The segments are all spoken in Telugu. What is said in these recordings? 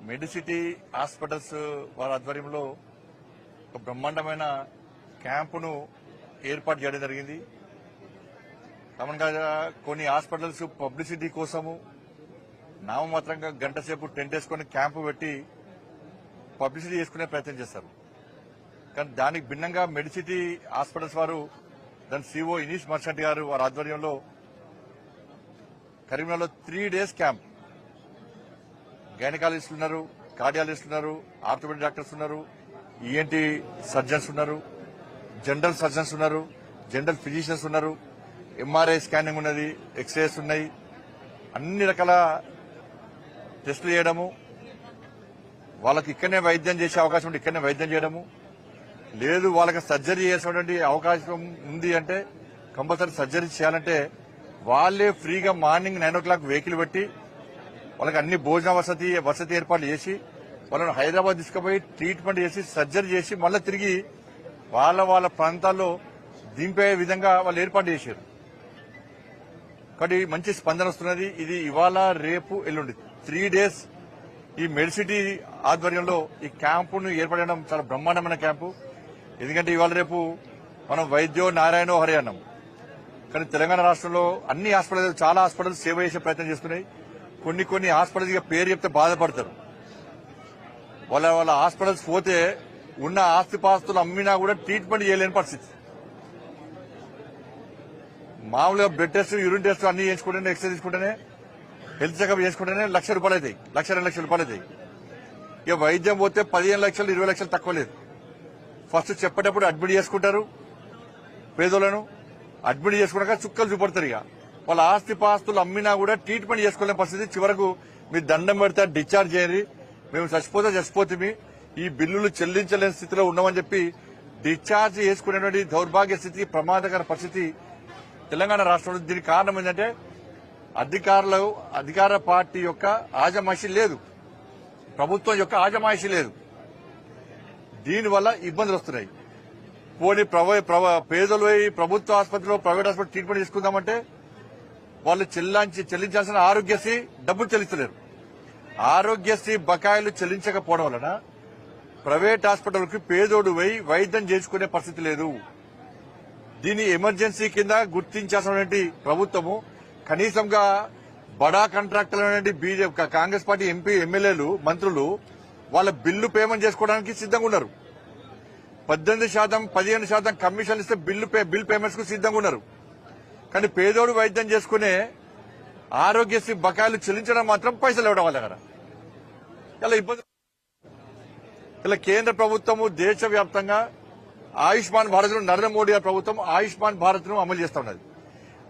మెడిసిటీ హాస్పిటల్స్ వారి ఆధ్వర్యంలో ఒక బ్రహ్మాండమైన క్యాంపును ఏర్పాటు చేయడం జరిగింది. కామన్గా కొన్ని హాస్పిటల్స్ పబ్లిసిటీ కోసము నామమాత్రంగా గంట సేపు టెంట్ వేసుకుని క్యాంపు పెట్టి పబ్లిసిటీ చేసుకునే ప్రయత్నం చేస్తారు. కానీ దానికి భిన్నంగా మెడిసిటీ హాస్పిటల్స్ వారు దాని సిఓ ఇనీష్ మర్చెంట్ గారు వారి ఆధ్వర్యంలో కరీంనగర్లో 3 days క్యాంప్, గైనకాలజిస్టులు ఉన్నారు, కార్డియాలజిస్టులు ఉన్నారు, ఆర్థోపెడిక్ డాక్టర్స్ ఉన్నారు, ఈఎన్టీ సర్జన్స్ ఉన్నారు, జనరల్ సర్జన్స్ ఉన్నారు, జనరల్ ఫిజిషియన్స్ ఉన్నారు, ఎంఆర్ఐ స్కానింగ్ ఉన్నది, ఎక్స్రేస్ ఉన్నాయి, అన్ని రకాల టెస్టులు చేయడము, వాళ్ళకి ఇక్కడనే వైద్యం చేసే అవకాశం ఉంటే ఇక్కడనే వైద్యం చేయడము, లేదు వాళ్ళకి సర్జరీ చేసేటువంటి అవకాశం ఉంది అంటే కంపల్సరీ సర్జరీ చేయాలంటే వాళ్ళే ఫ్రీగా మార్నింగ్ 9 o'clock వెహికల్ పెట్టి వాళ్ళకి అన్ని భోజన వసతి ఏర్పాట్లు చేసి వాళ్ళని హైదరాబాద్ తీసుకుపోయి ట్రీట్మెంట్ చేసి సర్జరీ చేసి మళ్ళీ తిరిగి వాళ్ళ ప్రాంతాల్లో దింపే విధంగా వాళ్ళు ఏర్పాటు చేశారు. కాబట్టి మంచి స్పందన వస్తున్నది. ఇది ఇవాళ రేపు ఎల్లుండి 3 days ఈ మెడిసిటీ ఆధ్వర్యంలో ఈ క్యాంపును ఏర్పడడం చాలా బ్రహ్మాండమైన క్యాంపు. ఎందుకంటే ఇవాళ రేపు మనం వైద్యో నారాయణో హరి అన్నాం. కానీ తెలంగాణ రాష్ట్రంలో అన్ని హాస్పిటల్స్ చాలా హాస్పిటల్స్ సేవ చేసే ప్రయత్నం చేస్తున్నాయి. కొన్ని హాస్పిటల్స్ పేరు చెప్తే బాధపడతారు. వాళ్ళ హాస్పిటల్స్ పోతే ఉన్న ఆస్తిపాస్తులు అమ్మినా కూడా ట్రీట్మెంట్ చేయలేని పరిస్థితి. మామూలుగా బ్లడ్ టెస్ట్, యూరిన్ టెస్ట్ అన్ని చేసుకుంటేనే, ఎక్సర్సైజ్ చేసుకుంటేనే, హెల్త్ చెకప్ చేసుకుంటేనే ₹1,00,000 అవుతాయి, ₹1,00,000, ₹2,00,000 అవుతాయి. ఇక వైద్యం పోతే 15 లక్షలు, 20 లక్షలు తక్కువ లేదు. ఫస్ట్ చెప్పేటప్పుడు అడ్మిట్ చేసుకుంటారు, పేదోళ్లను అడ్మిట్ చేసుకున్నాక చుక్కలు చూపడతారు. ఇక వాళ్ళ ఆస్తిపాస్తులు అమ్మినా కూడా ట్రీట్మెంట్ చేసుకోలేని పరిస్థితి. చివరకు మీరు దండం పెడితే డిశ్చార్జ్ చేయండి, మేము చచ్చిపోతే ఈ బిల్లులు చెల్లించలేని స్థితిలో ఉన్నామని చెప్పి డిశ్చార్జ్ చేసుకునేటువంటి దౌర్భాగ్య స్థితి, ప్రమాదకర పరిస్థితి తెలంగాణ రాష్ట్రంలో. దీనికి కారణం ఏంటంటే అధికార పార్టీ యొక్క ఆజమాయిషీ లేదు, ప్రభుత్వం యొక్క ఆజమాయిషీ లేదు. దీనివల్ల ఇబ్బందులు వస్తున్నాయి. పోనీ పేదలు ప్రభుత్వ ఆసుపత్రిలో, ప్రైవేట్ హాస్పిటల్ ట్రీట్మెంట్ తీసుకుందామంటే వాళ్ళు చెల్లించాల్సిన ఆరోగ్యశ్రీ డబ్బులు చెల్లిస్తలేరు. ఆరోగ్యశ్రీ బకాయిలు చెల్లించకపోవడం వలన ప్రైవేట్ హాస్పిటల్కి పేదోడు వైద్యం చేసుకునే పరిస్థితి లేదు. దీన్ని ఎమర్జెన్సీ కింద గుర్తించాల్సినటువంటి ప్రభుత్వము కనీసంగా బడా కాంట్రాక్టర్లు బీజేపీ కాంగ్రెస్ పార్టీ ఎంపీ, ఎమ్మెల్యేలు, మంత్రులు వాళ్ళ బిల్లు పేమెంట్ చేసుకోవడానికి సిద్దంగా ఉన్నారు. 18%, 15% కమిషన్ ఇస్తే బిల్ పేమెంట్స్ కు సిద్దంగా ఉన్నారు. కానీ పేదోడు వైద్యం చేసుకునే ఆరోగ్యశ్రీ బకాయిలు చెల్లించడం మాత్రం పైసలు ఇవ్వడం వాళ్ళ దగ్గర ఇలా ఇబ్బంది. ఇలా కేంద్ర ప్రభుత్వము దేశవ్యాప్తంగా ఆయుష్మాన్ భారత్, నరేంద్ర మోడీ గారి ప్రభుత్వం ఆయుష్మాన్ భారత్ ను అమలు చేస్తా ఉన్నది.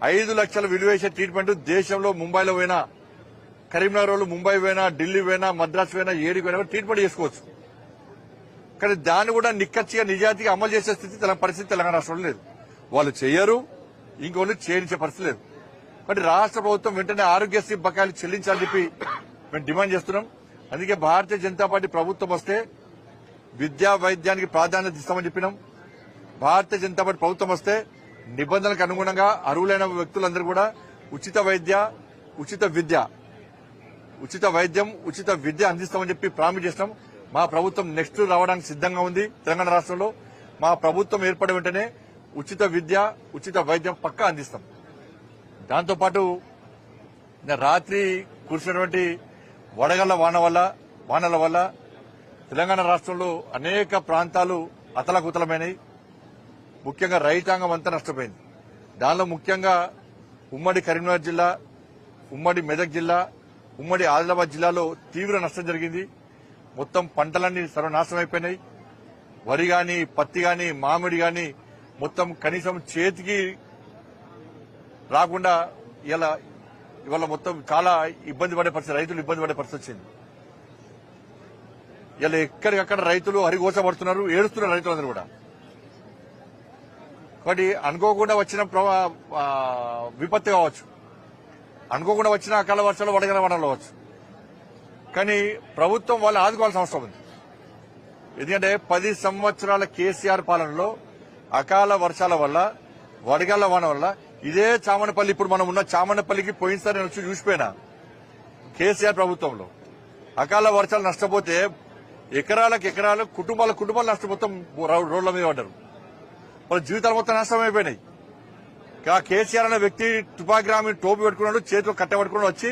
5 లక్షల విలువ చేసే ట్రీట్మెంట్ దేశంలో ముంబైలో పోయినా, కరీంనగర్ ముంబై పోయినా, ఢిల్లీ పోయినా, మద్రాసు పోయినా, ఏడికి పోయినా ట్రీట్మెంట్ చేసుకోవచ్చు. కానీ దాన్ని కూడా నిక్కచ్చిగా నిజాయితీగా అమలు చేసే పరిస్థితి తెలంగాణ రాష్ట్రంలో లేదు. వాళ్ళు చేయరు, ఇంకొన్ని చేయించే పరిస్థితి లేదు. కాబట్టి రాష్ట్ర ప్రభుత్వం వెంటనే ఆరోగ్యశ్రీ బకాయిలు చెల్లించాలని చెప్పి మేము డిమాండ్ చేస్తున్నాం. అందుకే భారతీయ జనతా పార్టీ ప్రభుత్వం వస్తే విద్యా వైద్యానికి ప్రాధాన్యత ఇస్తామని చెప్పినాం. భారతీయ జనతా పార్టీ ప్రభుత్వం వస్తే నిబంధనలకు అనుగుణంగా అర్హులైన వ్యక్తులందరూ కూడా ఉచిత వైద్యం, ఉచిత విద్య అందిస్తామని చెప్పి ప్రామిస్ చేస్తాం. మా ప్రభుత్వం నెక్స్ట్ రావడానికి సిద్దంగా ఉంది. తెలంగాణ రాష్ట్రంలో మా ప్రభుత్వం ఏర్పడే వెంటనే ఉచిత విద్య, ఉచిత వైద్యం పక్కా అందిస్తాం. దాంతోపాటు రాత్రి కురిసినటువంటి వడగళ్ల వానల వల్ల తెలంగాణ రాష్ట్రంలో అనేక ప్రాంతాలు అతలాకుతలమైనవి. ముఖ్యంగా రైతాంగం అంతా నష్టపోయింది. దానిలో ముఖ్యంగా ఉమ్మడి కరీంనగర్ జిల్లా, ఉమ్మడి మెదక్ జిల్లా, ఉమ్మడి ఆదిలాబాద్ జిల్లాలో తీవ్ర నష్టం జరిగింది. మొత్తం పంటలన్నీ సర్వనాశనం అయిపోయినాయి. వరి గాని, పత్తి గాని, మామిడి గాని మొత్తం కనీసం చేతికి రాకుండా ఇవాళ మొత్తం చాలా ఇబ్బంది పడే పరిస్థితి, రైతులు ఇబ్బంది పడే పరిస్థితి వచ్చింది. ఇలా ఎక్కడికక్కడ రైతులు హరిగోసపడుతున్నారు, ఏడుస్తున్నారు రైతులందరూ కూడా. కాబట్టి అనుకోకుండా వచ్చిన విపత్తు కావచ్చు, అనుకోకుండా వచ్చిన అకాల వర్షాలు, వడగల వానలు కావచ్చు. కానీ ప్రభుత్వం వాళ్ళు ఆదుకోవాల్సిన అవసరం ఉంది. ఎందుకంటే 10 సంవత్సరాల కేసీఆర్ పాలనలో అకాల వర్షాల వల్ల, వడగళ్ల వాన వల్ల ఇదే చామనపల్లి, ఇప్పుడు మనం ఉన్న చామనపల్లికి పోయినసారి నేను వచ్చి చూసిపోయినా కేసీఆర్ ప్రభుత్వంలో అకాల వర్షాలు నష్టపోతే ఎకరాలకు ఎకరాలు కుటుంబాలు నష్టపోతాం, రోడ్ల మీద పడ్డారు. వాళ్ళ జీవితాలు మొత్తం నష్టమైపోయినాయి. కేసీఆర్ అనే వ్యక్తి తుపాగ్రామి టోపీ పెట్టుకున్నాడు, చేతిలో కట్టబట్టుకున్నాడు, వచ్చి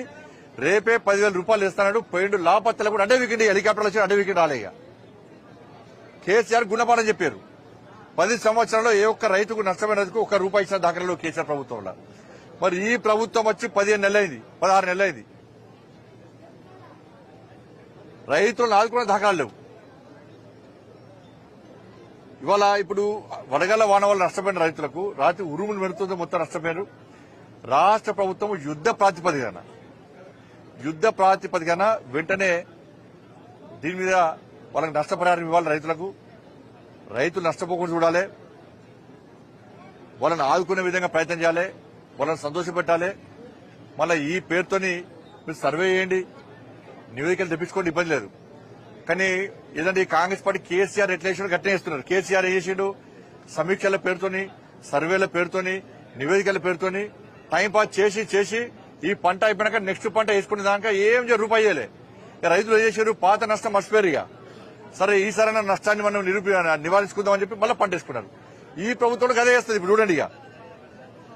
రేపే 10,000 రూపాయలు ఇస్తాడు, పోయిండు. లాపత్తలు కూడా అడ్డే వీకెండ్ హెలికాప్టర్లు వచ్చి అడ్డే వీకెండ్ రాలేగా. కేసీఆర్ గుణపాఠం చెప్పారు. 10 సంవత్సరాల్లో ఏ ఒక్క రైతుకు నష్టమైనందుకు ఒక్క రూపాయి ఇచ్చిన దాఖలు కేసీఆర్ ప్రభుత్వంలో. మరి ఈ ప్రభుత్వం వచ్చి 15 నెలలైంది, 16 నెలలైంది. రైతులను ఆదుకునే దాఖలాలు లేవు. ఇవాళ ఇప్పుడు వడగళ్ల వాన వల్ల నష్టపోయిన రైతులకు రాత్రి ఉరుములు మెరుతుందో మొత్తం నష్టపోయారు. రాష్ట్ర ప్రభుత్వం యుద్ధ ప్రాతిపదికన వెంటనే దీని మీద వాళ్ళకి నష్టపరిహారం ఇవ్వాలి. రైతులు నష్టపోకుండా చూడాలి, వాళ్ళని ఆదుకునే విధంగా ప్రయత్నం చేయాలి, వాళ్ళని సంతోషపెట్టాలి. మళ్ళీ ఈ పేరుతోని మీరు సర్వే చేయండి, నివేదికలు తెప్పించుకోండి, ఇబ్బంది లేదు. కానీ ఏదంటే ఈ కాంగ్రెస్ పార్టీ కేసీఆర్ ఎట్లా చేసాడు గట్టిగా చేస్తున్నారు. కేసీఆర్ ఏం చేసిండు, సమీక్షల పేరుతోని, సర్వేల పేరుతోని, నివేదికల పేరుతోని టైంపాస్ చేసి ఈ పంట అయిపోయినాక నెక్స్ట్ పంట వేసుకునే దాకా ఏం రూపాయి చేయలే. రైతులు ఏం చేశారు, పాత నష్టం మర్చిపోయారు. ఇక సరే ఈసారైనా నష్టాన్ని మనం నివారించుకుందామని చెప్పి మళ్ళీ పంట వేసుకున్నారు. ఈ ప్రభుత్వం అదే చేస్తుంది. ఇప్పుడు చూడండి, ఇక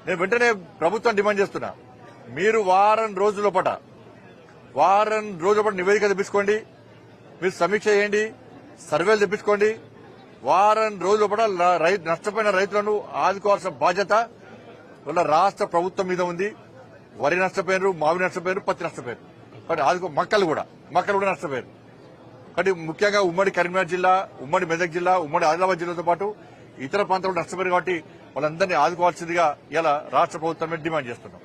నేను వెంటనే ప్రభుత్వం డిమాండ్ చేస్తున్నా, మీరు వారం రోజుల పాట నివేదిక తెప్పించుకోండి, మీరు సమీక్ష చేయండి, సర్వేలు తెప్పించుకోండి. వారం రోజుల పాట నష్టపోయిన రైతులను ఆదుకోవాల్సిన బాధ్యత వల్ల రాష్ట్ర ప్రభుత్వం మీద ఉంది. వరి నష్టపోయారు, మామిడి నష్టపోయారు, పత్తి నష్టపోయారు, కానీ ఆదుకో మక్కలు కూడా నష్టపోయారు. కానీ ముఖ్యంగా ఉమ్మడి కరీంనగర్ జిల్లా, ఉమ్మడి మెదక్ జిల్లా, ఉమ్మడి ఆదిలాబాద్ జిల్లాతో పాటు ఇతర ప్రాంతాలు నష్టపోయారు. కాబట్టి వాళ్ళందరినీ ఆదుకోవాల్సిందిగా ఇలా రాష్ట్ర ప్రభుత్వం మీద డిమాండ్ చేస్తున్నాం.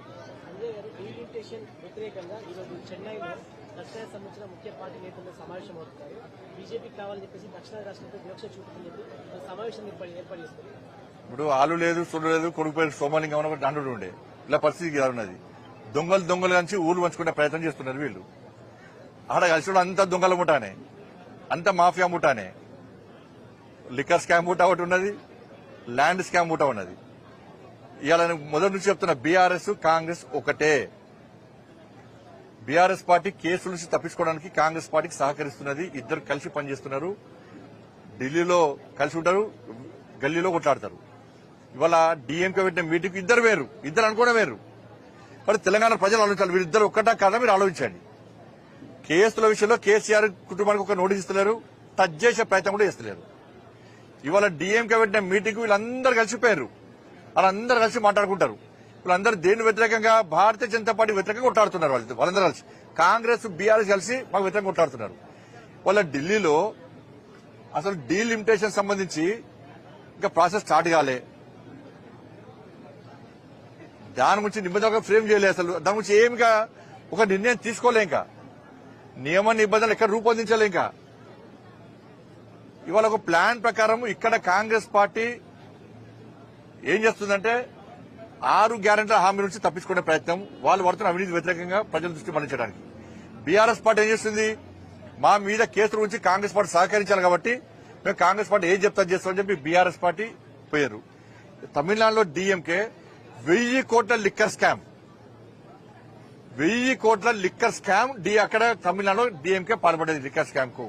ఇప్పుడు ఆలు లేదు, సొల్లు లేదు, కొడుకు పేరు సోమలింగం అని ఒకటి అండు ఉండే. ఇలా పరిస్థితి ఉన్నది. దొంగలు కలిసి ఊరు పంచుకునే ప్రయత్నం చేస్తున్నారు వీళ్ళు. ఆడ కలిసి అంత దొంగల ముఠానే, అంత మాఫియా ముఠానే. లిక్కర్ స్కామ్ ముఠా ఒకటి ఉన్నది, ల్యాండ్ స్కామ్ ముఠా ఉన్నది. ఇవాళ మొదటి నుంచి చెప్తున్నా, బీఆర్ఎస్ కాంగ్రెస్ ఒకటే. బీఆర్ఎస్ పార్టీ కేసుల నుంచి తప్పించుకోవడానికి కాంగ్రెస్ పార్టీకి సహకరిస్తున్నది. ఇద్దరు కలిసి పనిచేస్తున్నారు. ఢిల్లీలో కలిసి ఉంటారు, గల్లీలో కొట్లాడతారు. ఇవాళ డీఎంకే పెట్టిన మీటింగ్ ఇద్దరు అనుకోవడం వేరు. మరి తెలంగాణ ప్రజలు ఆలోచించాలి, వీరిద్దరు ఒక్కటా కాదా మీరు ఆలోచించండి. కేసుల విషయంలో కేసీఆర్ కుటుంబానికి ఒక నోటీస్ ఇస్తలేరు, టచ్ చేసే ప్రయత్నం కూడా చేస్తలేరు. ఇవాళ డీఎంకే పెట్టిన మీటింగ్ వీళ్ళందరూ కలిసిపోయారు, వాళ్ళందరూ కలిసి మాట్లాడుకుంటారు. వీళ్ళందరూ దేని వ్యతిరేకంగా, భారతీయ జనతా పార్టీ వ్యతిరేకంగా కొట్లాడుతున్నారు. వాళ్ళందరూ కలిసి కాంగ్రెస్ బీఆర్ఎస్ కలిసి మాకు వ్యతిరేకంగా కొట్లాడుతున్నారు. వాళ్ళ ఢిల్లీలో అసలు డీలిమిటేషన్ సంబంధించి ఇంకా ప్రాసెస్ స్టార్ట్ కాలే. దాని గురించి నిబంధనగా ఫ్రేమ్ చేయలేదు. అసలు దాని గురించి ఏమిగా ఒక నిర్ణయం తీసుకోలే. ఇంకా నియమ నిబంధనలు ఎక్కడ రూపొందించలే. ఇంకా ఇవాళ ఒక ప్లాన్ ప్రకారం ఇక్కడ కాంగ్రెస్ పార్టీ ఏం చేస్తుందంటే 6 గ్యారెంటీల హామీ నుంచి తప్పించుకునే ప్రయత్నం, వాళ్ళు పడుతున్న అవినీతి వ్యతిరేకంగా ప్రజల దృష్టి మళ్లించడానికి. బీఆర్ఎస్ పార్టీ ఏం చేస్తుంది, మా మీద కేసుల గురించి కాంగ్రెస్ పార్టీ సహకరించాలి కాబట్టి మేము కాంగ్రెస్ పార్టీ ఏం చేస్తామని చెప్పి బీఆర్ఎస్ పార్టీ పోయారు. తమిళనాడులో డీఎంకే 1000 కోట్ల లిక్కర్ స్కామ్, 1000 కోట్ల లిక్కర్ స్కామ్ అక్కడ తమిళనాడులో డీఎంకే పాల్పడేది. లిక్కర్ స్కామ్ కు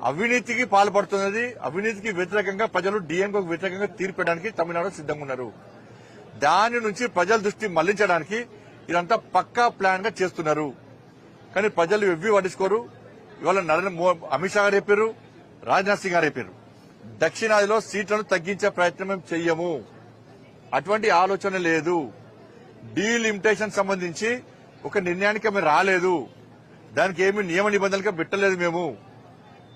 అవినీతికి పాల్పడుతున్నది. అవినీతికి వ్యతిరేకంగా ప్రజలు డీఎంకేకు వ్యతిరేకంగా తీర్పడానికి తమిళనాడు సిద్ధంగా ఉన్నారు. దాని నుంచి ప్రజల దృష్టి మళ్లించడానికి ఇదంతా పక్కా ప్లాన్ గా చేస్తున్నారు. కానీ ప్రజలు ఎవ్వి పట్టించుకోరు. ఇవాళ అమిత్ షా గారు చెప్పారు, రాజ్నాథ్ సింగ్ గారు చెప్పారు, దక్షిణాదిలో సీట్లను తగ్గించే ప్రయత్నం మేము చెయ్యము, అటువంటి ఆలోచన లేదు. డీలిమిటేషన్ సంబంధించి ఒక నిర్ణయానికి మేము రాలేదు, దానికి ఏమి నియమ నిబంధనలుగా పెట్టలేదు మేము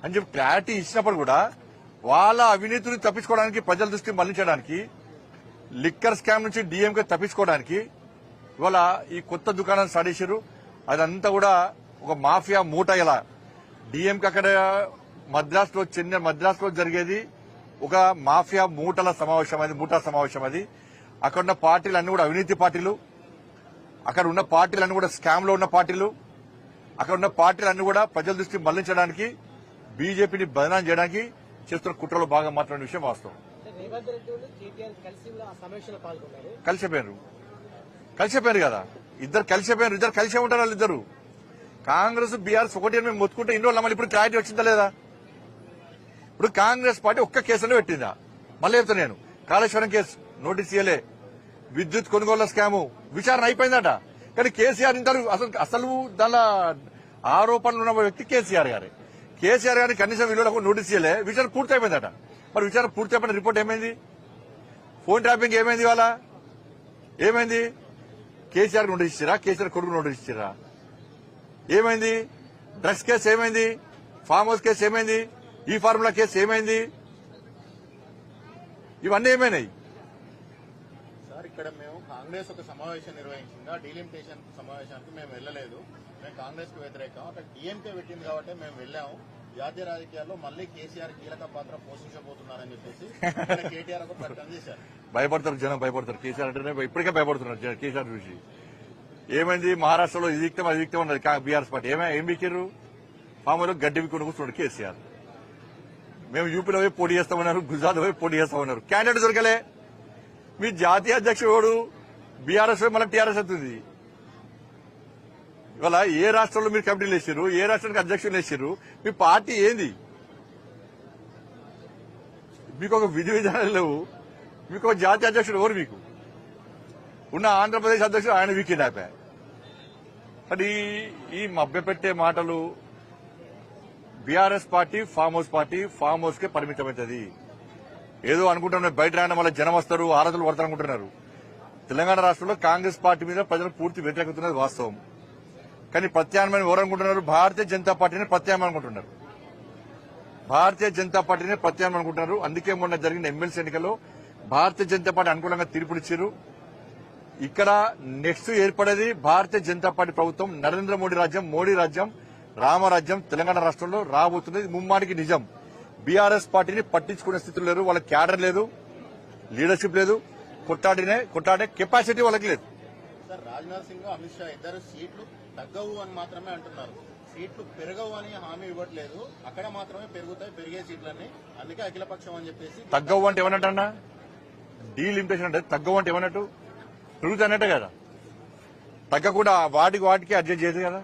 అని చెప్పి క్లారిటీ ఇచ్చినప్పుడు కూడా వాళ్ళ అవినీతిని తప్పించుకోవడానికి, ప్రజల దృష్టి మళ్లించడానికి, లిక్కర్ స్కామ్ నుంచి డీఎంకే తప్పించుకోవడానికి ఇవాళ ఈ కొత్త దుకాణాన్ని స్టార్ట్ చేశారు. అదంతా కూడా ఒక మాఫియా మూట. ఇలా డీఎంకే అక్కడ మద్రాసులో జరిగేది ఒక మాఫియా మూటా సమావేశం అది. అక్కడ ఉన్న పార్టీలు అన్ని కూడా అవినీతి పార్టీలు, అక్కడ ఉన్న పార్టీలు అన్ని కూడా స్కామ్ లో ఉన్న పార్టీలు, అక్కడ ఉన్న పార్టీలు అన్ని కూడా ప్రజల దృష్టి మళ్లించడానికి, బీజేపీని బదనాం చేయడానికి చేస్తున్న కుట్రలో భాగం మాట్లాడిన విషయం వాస్తవం. కలిసిపోయారు కదా, ఇద్దరు కలిసే ఉంటారు. వాళ్ళిద్దరు కాంగ్రెస్ బీఆర్ఎస్ ఒకటి అని మేము మొత్తుకుంటే ఇన్ని రోజులు మళ్ళీ ఇప్పుడు క్లారిటీ వచ్చిందా లేదా? ఇప్పుడు కాంగ్రెస్ పార్టీ ఒక్క కేసులో పెట్టిందా? మళ్ళీ చెప్తా నేను, కాళేశ్వరం కేసు నోటీస్ ఇయ్యలే, విద్యుత్ కొనుగోళ్ల స్కాము విచారణ అయిపోయిందట. కానీ కేసీఆర్ ఇంతవరకు అసలు దానిలో ఆరోపణలు ఉన్న వ్యక్తి కేసీఆర్ గారే. కేసీఆర్ గారిని కనీసం విలువలకు నోటీస్ ఇయ్యలే, విచారణ పూర్తి అయిపోయిందట. మరి విచారణ పూర్తి అయిపోయిన రిపోర్ట్ ఏమైంది? ఫోన్ ట్యాపింగ్ ఏమైంది? ఇవాళ ఏమైంది? కేసీఆర్ నోటీస్ ఇచ్చిరా? కేసీఆర్ కొడుకు నోటీస్ ఇచ్చిరా? ఏమైంది? డ్రగ్స్ కేసు ఏమైంది? ఫామ్ హౌస్ కేసు ఏమైంది? ఈ ఫార్ములా కేసు ఏమైంది? ఇవన్నీ ఏమైనాయి? సార్ ఇక్కడ మేము కాంగ్రెస్ ఒక సమావేశం నిర్వహించింది, ఆ డీలిమిటేషన్ సమావేశానికి మేము వెళ్ళలేదు. మేము కాంగ్రెస్ కు వ్యతిరేకం. అక్కడ డిఎంకే పెట్టింది కాబట్టి మేము వెళ్ళాము. జాతీయ రాజకీయాల్లో మళ్ళీ కేసీఆర్ కీలక పాత్ర పోషించబోతున్నారని చెప్పేసి కేటీఆర్ ఒక ప్రకటన చేశారు. భయపడతారు జనం, భయపడతారు. కేసీఆర్ అంటేనే ఇప్పటికే భయపడుతున్నారు కేసీఆర్ చూసి. ఏమైంది? మహారాష్ట్రలో ఇది విక్తం అది విక్తం ఉన్నది బీఆర్ఎస్ పార్టీ. ఏం వీకిర్రు? ఫామ్లో గడ్డి విక్కుని కూర్చున్నాడు కేసీఆర్. మేము యూపీలో పోయి పోటీ చేస్తామన్నారు, గుజరాత్ పోయి పోటీ చేస్తామన్నారు, క్యాండిడేట్ దొరకలే. మీ జాతీయ అధ్యక్షుడు బీఆర్ఎస్ మళ్ళీ టీఆర్ఎస్ అవుతుంది. ఇవాళ ఏ రాష్ట్రంలో మీరు కమిటీలు వేసారు, ఏ రాష్ట్రానికి అధ్యక్షులు వేసారు? మీ పార్టీ ఏంది? మీకు ఒక విధి విధానాలు లేవు. మీకు ఒక జాతీయ అధ్యక్షుడు ఎవరు? మీకు ఉన్న ఆంధ్రప్రదేశ్ అధ్యక్షుడు ఆయన వీకెండ్ అయిపోయాయి. అది ఈ మభ్యపెట్టే మాటలు. బీఆర్ఎస్ పార్టీ ఫామ్ హౌస్ కే పరిమితమవుతుంది. ఏదో అనుకుంటున్నారు బయట రాయడం వల్ల జనం వస్తారు, ఆరాధనలు పడతారు అనుకుంటున్నారు. తెలంగాణ రాష్ట్రంలో కాంగ్రెస్ పార్టీ మీద ప్రజలు పూర్తి వ్యతిరేకతున్నది వాస్తవం. కానీ ప్రత్యామ్నాయం ఎవరు అనుకుంటున్నారు? భారతీయ జనతా పార్టీని ప్రత్యామ్నాయం అనుకుంటున్నారు. అందుకే మొన్న జరిగిన ఎమ్మెల్సీ ఎన్నికల్లో భారతీయ జనతా పార్టీ అనుకూలంగా తీర్పునిచ్చారు. ఇక్కడ నెక్స్ట్ ఏర్పడేది భారతీయ జనతా పార్టీ ప్రభుత్వం, నరేంద్ర మోడీ రాజ్యం, రామరాజ్యం తెలంగాణ రాష్ట్రంలో రాబోతున్నది. ముమ్మాటికి నిజం. బీఆర్ఎస్ పార్టీని పట్టించుకునే స్థితిలో లేరు. వాళ్ళకి క్యాడర్ లేదు, లీడర్షిప్ లేదు, కొట్టాడే కెపాసిటీ వాళ్ళకి లేదు. సార్ రాజ్నాథ్ సింగ్, అమిత్ షా ఇద్దరు సీట్లు తగ్గవు అని మాత్రమే అంటున్నారు. సీట్లు పెరగవు అని హామీ ఇవ్వట్లేదు. అక్కడ మాత్రమే పెరుగుతాయి, పెరిగే సీట్లన్నీ. అందుకే అఖిలపక్షం అని చెప్పేసి. తగ్గవు అంటే ఏమన్నట్టన్నా? డీలిమిటేషన్ అంటే తగ్గవు అంటే ఏమన్నట్టు? పెరుగుతానట్టే కదా. తగ్గకుండా వాటికి అడ్జస్ట్ చేయదు కదా.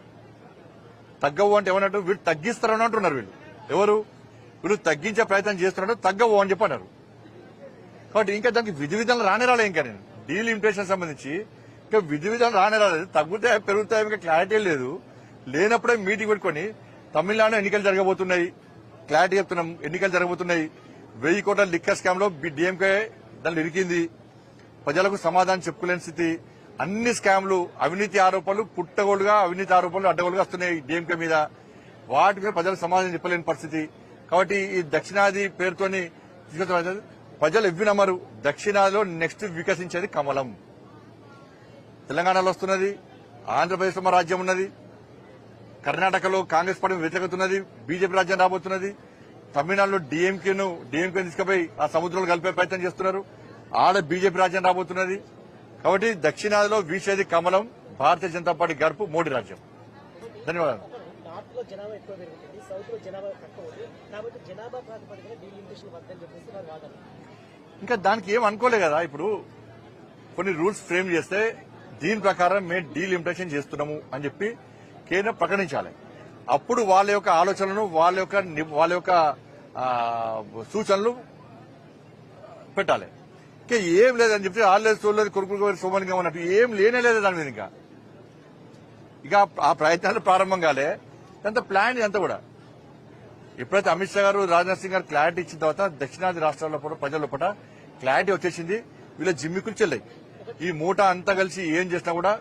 తగ్గవు అంటే ఏమన్నట్టు? వీళ్ళు తగ్గిస్తారని అంటున్నారు. వీళ్ళు తగ్గించే ప్రయత్నం చేస్తున్నట్టు తగ్గవు అని చెప్పన్నారు. కాబట్టి ఇంకా దానికి విధి విధానం రానే రాలేదు. ఇంకా నేను డీలిమిటేషన్ సంబంధించి ఇంకా విధి విధానం రానే రాలేదు. తగ్గుతాయి పెరుగుతాయి ఇంకా క్లారిటీ లేదు. లేనప్పుడే మీటింగ్ పెట్టుకుని తమిళనాడు ఎన్నికలు జరగబోతున్నాయి, క్లారిటీ చెప్తున్నాం. ఎన్నికలు జరగబోతున్నాయి. 1000 కోట్ల లిక్కర్ స్కామ్ లో డిఎంకే దాన్ని ఇరికింది. ప్రజలకు సమాధానం చెప్పుకోలేని స్థితి. అన్ని స్కామ్లు, అవినీతి ఆరోపణలు పుట్టగోలుగా, అవినీతి ఆరోపణలు అడ్డగోలుగా వస్తున్నాయి డిఎంకే మీద. వాటి మీద ప్రజలకు సమాధానం చెప్పలేని పరిస్థితి. కాబట్టి ఈ దక్షిణాది పేరుతోని ప్రజలు ఎవ్వి నమ్మరు. దక్షిణాదిలో నెక్స్ట్ వికసించేది కమలం. తెలంగాణలో వస్తున్నది, ఆంధ్రప్రదేశ్ లో మా రాజ్యం ఉన్నది, కర్ణాటకలో కాంగ్రెస్ పార్టీ వ్యతిరేకతున్నది, బీజేపీ రాజ్యం రాబోతున్నది. తమిళనాడులో డిఎంకేను తీసుకుపోయి ఆ సముద్రంలో కలిపే ప్రయత్నం చేస్తున్నారు. ఆడ బీజేపీ రాజ్యం రాబోతున్నది. కాబట్టి దక్షిణాదిలో వీసేది కమలం, భారతీయ జనతా పార్టీ గడుపు మోడీ రాజ్యం. ధన్యవాదాలు. ఇంకా దానికి ఏం అనుకోలే కదా. ఇప్పుడు కొన్ని రూల్స్ ఫ్రేమ్ చేస్తే దీని ప్రకారం మేము డీలిమిటేషన్ చేస్తున్నాము అని చెప్పి కేంద్రం ప్రకటించాలి. అప్పుడు వాళ్ళ యొక్క ఆలోచనలను, వాళ్ళ యొక్క సూచనలు పెట్టాలి. ఇంకా ఏం లేదని చెప్తే ఆల్లేదు చూడలేదు, కొడుకు సోమలింగం అన్నట్టు ఏం లేనే లేదు దాని మీద. ఇక ఆ ప్రయత్నాలు ప్రారంభం కాలే. అంత ప్లాన్ ఇదంతా కూడా. ఎప్పుడైతే అమిత్ షా గారు, రాజ్నాథ్ సింగ్ గారు క్లారిటీ ఇచ్చిన తర్వాత దక్షిణాది రాష్ట్రాల్లో కూడా ప్రజల పూట క్లారిటీ వచ్చేసింది. వీళ్ళ జిమ్మికులు చెల్లాయి. ఈ మూట అంతా కలిసి ఏం చేసినా కూడా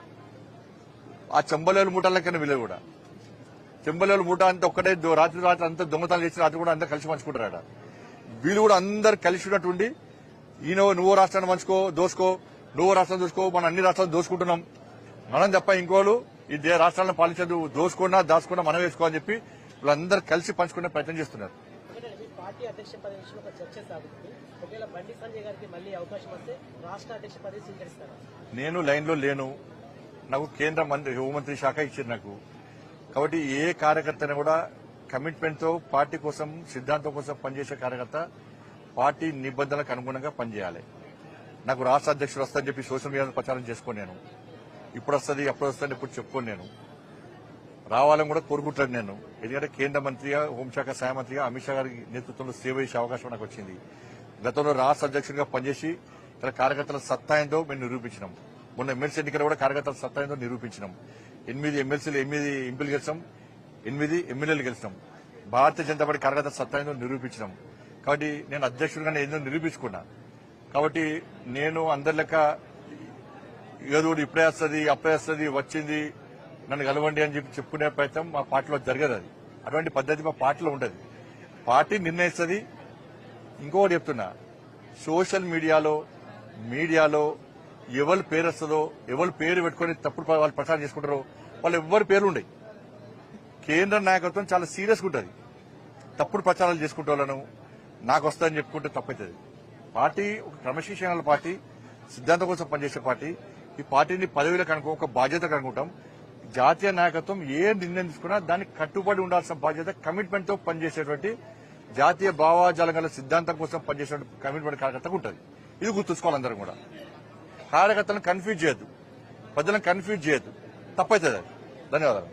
ఆ చెంబలేలు మూటలకన్నా వీళ్ళు కూడా చెంబలేలు మూట అంతా ఒక్కటే రాత్రి అంతా దొంగతనాలు చేసి రాత్రి కూడా అందరూ కలిసి పంచుకుంటారట. వీళ్ళు కూడా అందరు కలిసి ఉన్నట్టుండి ఈయన నువ్వు రాష్ట్రాన్ని పంచుకో, దోసుకో, నువ్వు రాష్ట్రం దోసుకో, మనం అన్ని రాష్ట్రాలు దోసుకుంటున్నాం, మనం తప్ప ఇంకోళ్ళు ఈ రాష్ట్రాలను పాలించదు, దోసుకున్నా దాచుకున్నా మనం వేసుకోవాలని చెప్పి వీళ్ళందరూ కలిసి పంచుకునే ప్రయత్నం చేస్తున్నారు. నేను లైన్ లో లేను. నాకు కేంద్ర హోంమంత్రి శాఖ ఇచ్చారు నాకు. కాబట్టి ఏ కార్యకర్తను కూడా కమిట్మెంట్ తో పార్టీ కోసం, సిద్ధాంతం కోసం పనిచేసే కార్యకర్త పార్టీ నిబంధనలకు అనుగుణంగా పనిచేయాలి. నాకు రాష్ట్ర అధ్యక్షుడు వస్తారని చెప్పి సోషల్ మీడియాలో ప్రచారం చేసుకోను. నేను ఇప్పుడు వస్తుంది, అప్పుడు వస్తుంది, ఇప్పుడు చెప్పుకోను. నేను రావాలని కూడా కోరుకుంటాను నేను. ఎందుకంటే కేంద్ర మంత్రిగా, హోంశాఖ సహాయ మంత్రిగా అమిత్ షా గారి నేతృత్వంలో సేవ చేసే అవకాశం నాకు వచ్చింది. గతంలో రాష్ట్ర అధ్యక్షుడిగా పనిచేసి ఇక్కడ కార్యకర్తల సత్తా ఏందో మేము నిరూపించినాం. మొన్న ఎమ్మెల్సీ ఎన్నికలు కూడా కార్యకర్తల సత్తా ఏందో నిరూపించినాం. 8 ఎమ్మెల్సీలు 8 ఎంపీలు గెలిచాం, 8 ఎమ్మెల్యేలు గెలిచినాం. భారతీయ జనతా పార్టీ కార్యకర్తల సత్తా ఏందో నిరూపించినాం. కాబట్టి నేను అధ్యక్షుడిగానే ఏందో నిరూపించుకున్నా. కాబట్టి నేను అందరి లెక్క ఏదో ఇప్పుడే వస్తుంది, అప్పుడే వస్తుంది, వచ్చింది నన్ను కలవండి అని చెప్పి చెప్పుకునే ప్రయత్నం మా పార్టీలో జరగదు. అది అటువంటి పద్ధతి మా పార్టీలో ఉండదు. పార్టీ నిర్ణయిస్తుంది. ఇంకొకటి చెప్తున్నా, సోషల్ మీడియాలో ఎవరి పేరు వస్తుందో, ఎవరి పేరు పెట్టుకుని తప్పుడు వాళ్ళు ప్రచారం చేసుకుంటారో వాళ్ళు ఎవరి పేర్లు ఉండవు. కేంద్ర నాయకత్వం చాలా సీరియస్గా ఉంటుంది. తప్పుడు ప్రచారాలు చేసుకుంటే వాళ్ళను నాకు వస్తుందని చెప్పుకుంటే తప్పవుతుంది. పార్టీ ఒక క్రమశిక్షణ పార్టీ, సిద్ధాంతం కోసం పనిచేసే పార్టీ. ఈ పార్టీని పదవిలకు అనుకో ఒక బాధ్యతకు అనుకుంటాం. జాతీయ నాయకత్వం ఏ నిర్ణయం తీసుకున్నా దానికి కట్టుబడి ఉండాల్సిన బాధ్యత, కమిట్మెంట్ తో పనిచేసేటువంటి జాతీయ భావాజాలం గల సిద్ధాంతం కోసం పనిచేసేటువంటి కమిట్మెంట్ కార్యకర్తకు ఉంటుంది. ఇది గుర్తుంచుకోవాలి అందరం కూడా. కార్యకర్తలను కన్ఫ్యూజ్ చేయొద్దు, ప్రజలను కన్ఫ్యూజ్ చేయొద్దు, తప్పవుతుంది. ధన్యవాదాలు.